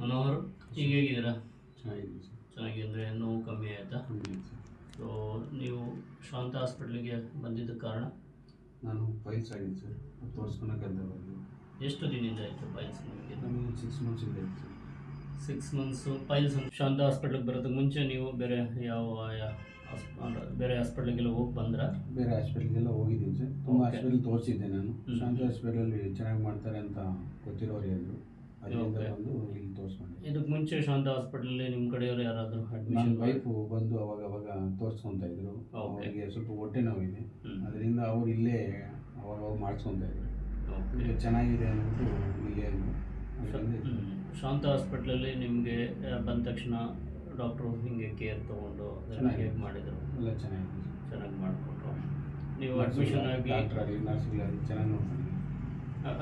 ಮನೋಹರ್, ಈಗ ಹೇಗಿದ್ದೀರಾ? ಚೆನ್ನಾಗಿದೆ ಸರ್. ಚೆನ್ನಾಗಿದ್ರೆ ನೋವು ಕಮ್ಮಿ ಆಯಿತಾ? ಕಮ್ಮಿ ಆಯ್ತು ಸರ್. ಸೊ ನೀವು ಶಾಂತ ಹಾಸ್ಪಿಟ್ಲಿಗೆ ಬಂದಿದ್ದ ಕಾರಣ? ನಾನು ಫೈಲ್ಸ್ ಆಗಿದೆ ಸರ್, ಅದು ತೋರಿಸ್ಕೊಳಕ್ಕೆ ಅಂತ ಬಂದು. ಎಷ್ಟು ದಿನದಿಂದ ಆಯಿತು ಫೈಲ್ಸ್ ನಿಮಗೆ? ನಾನು 6 ಮಂತ್ಸಿಂದ ಇತ್ತು ಸರ್. 6 months files. ಶಾಂತ ಹಾಸ್ಪಿಟ್ಲಿಗೆ ಬರೋದಕ್ಕೆ ಮುಂಚೆ ನೀವು ಬೇರೆ ಬೇರೆ ಹಾಸ್ಪಿಟ್ಲಿಗೆಲ್ಲ ಹೋಗಿ ಬಂದ್ರಾ? ಬೇರೆ ಹಾಸ್ಪಿಟ್ಲಿಗೆಲ್ಲ ಹೋಗಿದ್ದೀನಿ ಸರ್. ತುಂಬ ಹಾಸ್ಪಿಟಲ್ ತೋರಿಸಿದ್ದೆ ನಾನು. ಶಾಂತ ಹಾಸ್ಪಿಟಲಲ್ಲಿ ಚೆನ್ನಾಗಿ ಮಾಡ್ತಾರೆ ಅಂತ ಗೊತ್ತಿರೋರು ಹೇಳಿದ್ರು, ಅದರಿಂದ ಬಂದು ಇಲ್ಲಿ ತೋರಿಸ್ಕೊಂಡೆ. ಇದಕ್ಕೆ ಮುಂಚೆ ಶಾಂತ ಹಾಸ್ಪಿಟಲಲ್ಲಿ ನಿಮ್ಮ ಕಡೆಯವರು ಯಾರಾದರೂ ನನ್ನ ಅಡ್ಮಿಷನ್? ವೈಫು ಬಂದು ಅವಾಗ ತೋರಿಸ್ಕೊತಾ ಇದ್ರು. ಅವರಿಗೆ ಸ್ವಲ್ಪ ಹೊಟ್ಟೆ ನೋವಿದೆ, ಅದರಿಂದ ಅವ್ರು ಇಲ್ಲೇ ಅವಾಗ ಮಾಡಿಸ್ಕೊತಾ ಇದ್ರು. ಈಗ ಚೆನ್ನಾಗಿದೆ ಅಂದ್ಬಿಟ್ಟು ಇಲ್ಲೇ ಶಾಂತ ಹಾಸ್ಪಿಟ್ಲಲ್ಲಿ ನಿಮಗೆ ಬಂದ ತಕ್ಷಣ ಡಾಕ್ಟ್ರು ಹಿಂಗೆ ಕೇರ್ ತೊಗೊಂಡು ಹೇಗೆ ಮಾಡಿದರು? ಎಲ್ಲ ಚೆನ್ನಾಗಿದೆ, ಚೆನ್ನಾಗಿ ಮಾಡಿಕೊಟ್ರು. ನೀವು ಅಡ್ಮಿಷನ್ ಆಗಿ ಡಾಕ್ಟ್ರಾಗಲಿ ನರ್ಸ್ಗಳಾಗಲಿ ಚೆನ್ನಾಗಿ ನೋಡ್ತೀನಿ.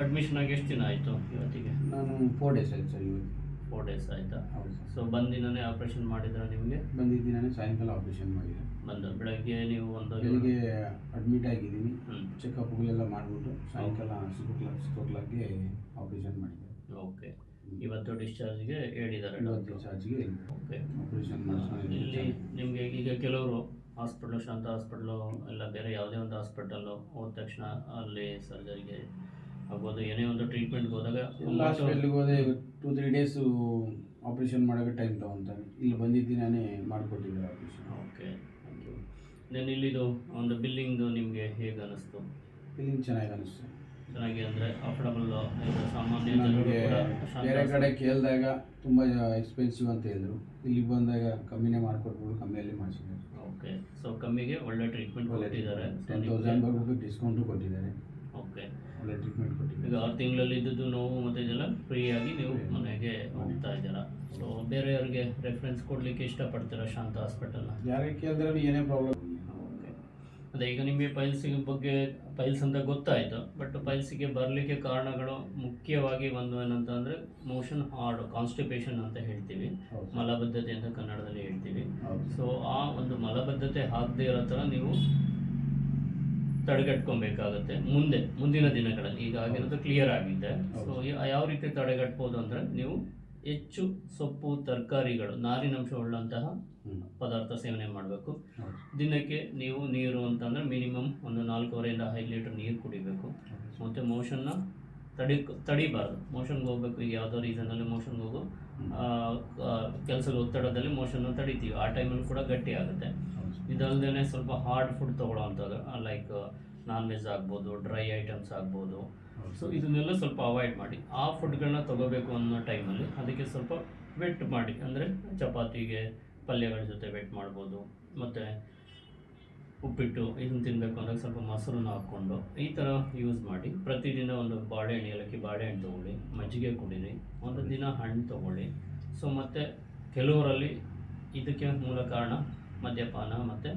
ಅಡ್ಮಿಷನ್ ಆಗಿ ಎಷ್ಟು ದಿನ ಆಯಿತು ಇವತ್ತಿಗೆ? ನಾನು 4 ಡೇಸ್ ಆಯ್ತು ಸರ್. ಇವತ್ತು 4 ಡೇಸ್ ಆಯಿತಾ? ಹೌದು ಸರ್. ಸೊ ಬಂದಿನೇ ಆಪ್ರೇಷನ್ ಮಾಡಿದ್ರೆ ನಿಮಗೆ? ಬಂದಿದ್ದೀನೇ ಸಾಯಂಕಾಲ ಆಪ್ರೇಷನ್ ಮಾಡಿದೆ. ಬೆಳಗ್ಗೆ ನೀವು ಬೆಳಿಗ್ಗೆ ಅಡ್ಮಿಟ್ ಆಗಿದ್ದೀನಿ. ಚೆಕಪ್ಗಳೆಲ್ಲ ಮಾಡಿಬಿಟ್ಟು ಸಾಯಂಕಾಲ 6 o'clockಗೆ ಆಪ್ರೇಷನ್ ಮಾಡಿದೆ. ಓಕೆ, ಇವತ್ತು ಡಿಸ್ಚಾರ್ಜ್ಗೆ ಹೇಳಿದ್ದಾರೆ? ಡಿಸ್ಚಾರ್ಜ್ಗೆ ಓಕೆ, ಆಪ್ರೇಷನ್ ಮಾಡಿಸ್ಕೊಂಡು ಇಲ್ಲಿ ನಿಮಗೆ ಈಗ ಕೆಲವರು ಹಾಸ್ಪಿಟ್ಲು, ಶಾಂತ ಹಾಸ್ಪಿಟ್ಲು ಎಲ್ಲ ಬೇರೆ ಯಾವುದೇ ಒಂದು ಹಾಸ್ಪಿಟಲ್ಲು ಹೋದ ತಕ್ಷಣ ಅಲ್ಲಿ ಸರ್ಜರಿಗೆ ಆಗ್ಬೋದು, ಏನೇ ಒಂದು ಟ್ರೀಟ್ಮೆಂಟ್ಗೆ ಹೋದಾಗ ಎಲ್ಲ ಹಾಸ್ಪಿಟ್ಲಿಗೆ ಹೋದೆ 2-3 ಡೇಸು ಆಪ್ರೇಷನ್ ಮಾಡೋಕ್ಕೆ ಟೈಮ್ ತೊಗೊತಾನೆ. ಇಲ್ಲಿ ಬಂದಿದ್ದೀನೇ ಮಾಡಿಕೊಟ್ಟಿದ್ದಾರೆ ಆಪ್ರೇಷನ್. Okay, thank you. ನಾನು ಇಲ್ಲಿದು ಒಂದು ಬಿಲ್ಲಿಂಗ್ದು ನಿಮಗೆ ಹೇಗೆ ಅನ್ನಿಸ್ತು? ಬಿಲ್ಲಿಂಗ್ ಚೆನ್ನಾಗಿ ಅನ್ನಿಸ್ತು. ಚೆನ್ನಾಗಿ ಅಂದರೆ ಅಫೋರ್ಡಬಲ್, ಸಾಮಾನ್ಯ ನನಗೆ ಬೇರೆ ಕಡೆ ಕೇಳಿದಾಗ ತುಂಬ ಎಕ್ಸ್ಪೆನ್ಸಿವ್ ಅಂತ ಹೇಳಿದ್ರು. ಇಲ್ಲಿಗೆ ಬಂದಾಗ ಕಮ್ಮಿನೇ ಮಾಡಿಕೊಟ್ಬಿಟ್ಟು ಕಮ್ಮಿಯಲ್ಲಿ ಮಾಡಿಸಿದ್ದಾರೆ. ಓಕೆ, ಸೊ ಕಮ್ಮಿಗೆ ಒಳ್ಳೆ ಟ್ರೀಟ್ಮೆಂಟ್ ಕೊಟ್ಟಿದ್ದಾರೆ. 10,000 ಡಿಸ್ಕೌಂಟು ಕೊಟ್ಟಿದ್ದಾರೆ. ಓಕೆ, ಒಳ್ಳೆ ಟ್ರೀಟ್ಮೆಂಟ್ ಕೊಟ್ಟಿದ್ದಾರೆ. ಈಗ 6 ತಿಂಗಳಲ್ಲಿ ಇದ್ದದ್ದು ನೋವು ಮತ್ತು ಇದೆಲ್ಲ ಫ್ರೀಯಾಗಿ ನೀವು ಮನೆಗೆ ಹೋಗ್ತಾ ಇದ್ದೀರಾ. ಸೊ ಬೇರೆಯವ್ರಿಗೆ ರೆಫರೆನ್ಸ್ ಕೊಡಲಿಕ್ಕೆ ಇಷ್ಟಪಡ್ತೀರಾ ಶಾಂತ ಹಾಸ್ಪಿಟಲ್ನ? ಯಾರಿಗೆ ಕೇಳಿದ್ರೆ ಏನೇ ಪ್ರಾಬ್ಲಮ್? ಓಕೆ, ಅದೇ ಈಗ ನಿಮಗೆ ಪೈಲ್ಸಿಗೆ ಬಗ್ಗೆ ಪೈಲ್ಸ್ ಅಂತ ಗೊತ್ತಾಯಿತು, ಬಟ್ ಪೈಲ್ಸಿಗೆ ಬರಲಿಕ್ಕೆ ಕಾರಣಗಳು ಮುಖ್ಯವಾಗಿ ಒಂದು ಏನಂತಂದರೆ ಮೋಷನ್ ಹಾರ್ಡ್, ಕಾನ್ಸ್ಟಿಪೇಷನ್ ಅಂತ ಹೇಳ್ತೀವಿ, ಮಲಬದ್ಧತೆ ಅಂತ ಕನ್ನಡದಲ್ಲಿ ಹೇಳ್ತೀವಿ. ಸೊ ಆ ಒಂದು ಮಲಬದ್ಧತೆ ಆಗದೆ ಇರೋ ಥರ ನೀವು ತಡೆಗಟ್ಕೊಬೇಕಾಗತ್ತೆ ಮುಂದಿನ ದಿನಗಳಲ್ಲಿ. ಈಗ ಆಗಿರೋದು ಕ್ಲಿಯರ್ ಆಗಿದೆ. ಸೊ ಯಾವ ರೀತಿ ತಡೆಗಟ್ಬೋದು ಅಂದರೆ ನೀವು ಹೆಚ್ಚು ಸೊಪ್ಪು, ತರಕಾರಿಗಳು, ನಾರಿನಂಶ ಉಳ್ಳಂತಹ ಪದಾರ್ಥ ಸೇವನೆ ಮಾಡಬೇಕು. ದಿನಕ್ಕೆ ನೀವು ನೀರು ಅಂತಂದರೆ ಮಿನಿಮಮ್ ಒಂದು 4.5 5 ಲೀಟರ್ ನೀರು ಕುಡಿಬೇಕು. ಮತ್ತು ಮೋಷನ್ನ ತಡಿಬಾರ್ದು. ಮೋಷನ್ಗೆ ಹೋಗ್ಬೇಕು, ಈಗ ಯಾವುದೋ ರೀಸನಲ್ಲಿ ಮೋಷನ್ಗೆ ಹೋಗು, ಕೆಲಸದ ಒತ್ತಡದಲ್ಲಿ ಮೋಷನ್ನ ತಡಿತೀವಿ, ಆ ಟೈಮಲ್ಲಿ ಕೂಡ ಗಟ್ಟಿ ಆಗುತ್ತೆ. ಇದಲ್ಲದೆ ಸ್ವಲ್ಪ ಹಾರ್ಡ್ ಫುಡ್ ತೊಗೊಳ್ಳೋವಂಥದ್ದು, ಲೈಕ್ ನಾನ್ ವೆಜ್ ಆಗ್ಬೋದು, ಡ್ರೈ ಐಟಮ್ಸ್ ಆಗ್ಬೋದು. ಸೊ ಇದನ್ನೆಲ್ಲ ಸ್ವಲ್ಪ ಅವಾಯ್ಡ್ ಮಾಡಿ. ಆ ಫುಡ್ಗಳನ್ನ ತೊಗೋಬೇಕು ಅನ್ನೋ ಟೈಮಲ್ಲಿ ಅದಕ್ಕೆ ಸ್ವಲ್ಪ ವೆಟ್ ಮಾಡಿ, ಅಂದರೆ ಚಪಾತಿಗೆ ಪಲ್ಯಗಳ ಜೊತೆ ವೆಟ್ ಮಾಡ್ಬೋದು. ಮತ್ತು ಉಪ್ಪಿಟ್ಟು ಇದನ್ನು ತಿನ್ನಬೇಕು ಅಂದಾಗ ಸ್ವಲ್ಪ ಮೊಸರನ್ನ ಹಾಕ್ಕೊಂಡು ಈ ಥರ ಯೂಸ್ ಮಾಡಿ. ಪ್ರತಿದಿನ ಒಂದು ಬಾಳೆಹಣ್ಣು, ಏಲಕ್ಕಿ ಬಾಳೆಹಣ್ಣು ತೊಗೊಳ್ಳಿ, ಮಜ್ಜಿಗೆ ಕುಡೀರಿ, ಒಂದು ದಿನ ಹಣ್ಣು ತೊಗೊಳ್ಳಿ. ಸೊ ಮತ್ತು ಕೆಲವರಲ್ಲಿ ಇದಕ್ಕೆ ಮೂಲ ಕಾರಣ ಮದ್ಯಪಾನ ಮತ್ತು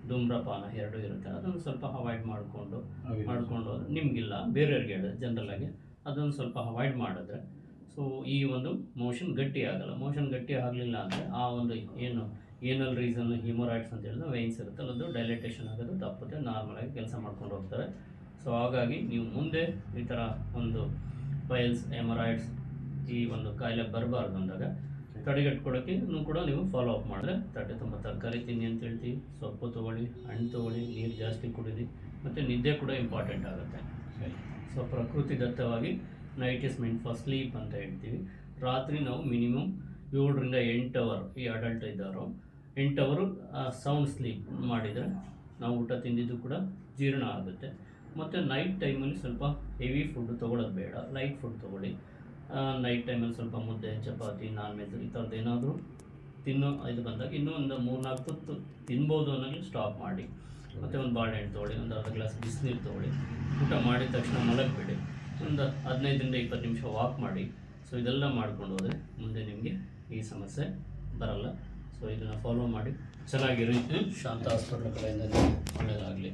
ಧೂಮ್ರಪಾನ 2 ಇರುತ್ತೆ. ಅದನ್ನು ಸ್ವಲ್ಪ ಅವಾಯ್ಡ್ ಮಾಡಿಕೊಂಡು ನಿಮಗಿಲ್ಲ, ಬೇರೆಯವ್ರಿಗೆ ಹೇಳಿದ್ರೆ ಜನರಲಾಗಿ ಅದನ್ನು ಸ್ವಲ್ಪ ಅವಾಯ್ಡ್ ಮಾಡಿದ್ರೆ ಸೊ ಈ ಒಂದು ಮೋಷನ್ ಗಟ್ಟಿ ಆಗಲ್ಲ. ಮೋಷನ್ ಗಟ್ಟಿ ಆಗಲಿಲ್ಲ ಅಂದರೆ ಆ ಒಂದು ಏನಲ್ ರೀಸನ್ ಹಿಮೋರಾಯ್ಡ್ಸ್ ಅಂತ ಹೇಳಿದ್ರೆ ವೈನ್ಸ್ ಇರುತ್ತಲ್ಲ, ಅದು ಡೈಲೈಟೇಷನ್ ಆಗೋದು ತಪ್ಪುತ್ತೆ, ನಾರ್ಮಲಾಗಿ ಕೆಲಸ ಮಾಡ್ಕೊಂಡು ಹೋಗ್ತಾರೆ. ಸೊ ಹಾಗಾಗಿ ನೀವು ಮುಂದೆ ಈ ಥರ ಒಂದು ಪೈಲ್ಸ್, ಹೆಮರಾಯ್ಡ್ಸ್ ಈ ಒಂದು ಕಾಯಿಲೆ ಬರಬಾರ್ದು ಅಂದಾಗ ತಡೆಗಟ್ಕೊಳ್ಳೋಕ್ಕೆ ಇನ್ನೂ ಕೂಡ ನೀವು ಫಾಲೋ ಅಪ್ ಮಾಡಿದ್ರೆ ತುಂಬ ತರಕಾರಿ ತಿನ್ನಿ ಅಂತ ಹೇಳ್ತೀವಿ, ಸೊಪ್ಪು ತೊಗೊಳ್ಳಿ, ಹಣ್ಣು ತೊಗೊಳ್ಳಿ, ನೀರು ಜಾಸ್ತಿ ಕುಡೀರಿ, ಮತ್ತು ನಿದ್ದೆ ಕೂಡ ಇಂಪಾರ್ಟೆಂಟ್ ಆಗುತ್ತೆ. ಸೊ ಪ್ರಕೃತಿ ದತ್ತವಾಗಿ night is meant for sleep ಅಂತ ಹೇಳ್ತೀವಿ. ರಾತ್ರಿ ನಾವು ಮಿನಿಮಮ್ 7 ರಿಂದ 8 ಅವರ್, ಈ ಅಡಲ್ಟ್ ಇದ್ದಾರೋ 8 ಅವರು ಸೌಂಡ್ ಸ್ಲೀಪ್ ಮಾಡಿದರೆ ನಾವು ಊಟ ತಿಂದಿದ್ದು ಕೂಡ ಜೀರ್ಣ ಆಗುತ್ತೆ. ಮತ್ತು ನೈಟ್ ಟೈಮಲ್ಲಿ ಸ್ವಲ್ಪ ಹೆವಿ ಫುಡ್ ತೊಗೊಳ್ಳೋದು ಬೇಡ, ಲೈಟ್ ಫುಡ್ ತೊಗೊಳ್ಳಿ. ನೈಟ್ ಟೈಮಲ್ಲಿ ಸ್ವಲ್ಪ ಮುದ್ದೆ, ಚಪಾತಿ, ನಾನ್ ವೆಜ್ ಈ ಥರದ್ದು ಏನಾದರೂ ಇದು ಬಂದಾಗ ಇನ್ನೂ ಒಂದು 3-4 ತುತ್ತು ತಿನ್ಬೋದು ಅನ್ನೋಲ್ಲಿ ಸ್ಟಾಪ್ ಮಾಡಿ. ಮತ್ತು ಒಂದು ಬಾಳೆಹಣ್ಣು ತೊಗೊಳ್ಳಿ, ಒಂದು ಅರ್ಧ ಗ್ಲಾಸ್ ಬಿಸಿನೀರು ತೊಗೊಳ್ಳಿ. ಊಟ ಮಾಡಿದ ತಕ್ಷಣ ಮಲಗಿಬಿಡಿ, ಒಂದು 15 ರಿಂದ 20 ನಿಮಿಷ ವಾಕ್ ಮಾಡಿ. ಸೊ ಇದೆಲ್ಲ ಮಾಡ್ಕೊಂಡು ಹೋದರೆ ಮುಂದೆ ನಿಮಗೆ ಈ ಸಮಸ್ಯೆ ಬರಲ್ಲ. ಸೊ ಇದನ್ನು ಫಾಲೋ ಮಾಡಿ ಚೆನ್ನಾಗಿರಿ. ಶಾಂತ ಹಾಸ್ಪಿಟ್ಲ್ ಕಡೆಯಿಂದ ಒಳ್ಳೆಯದಾಗಲಿ.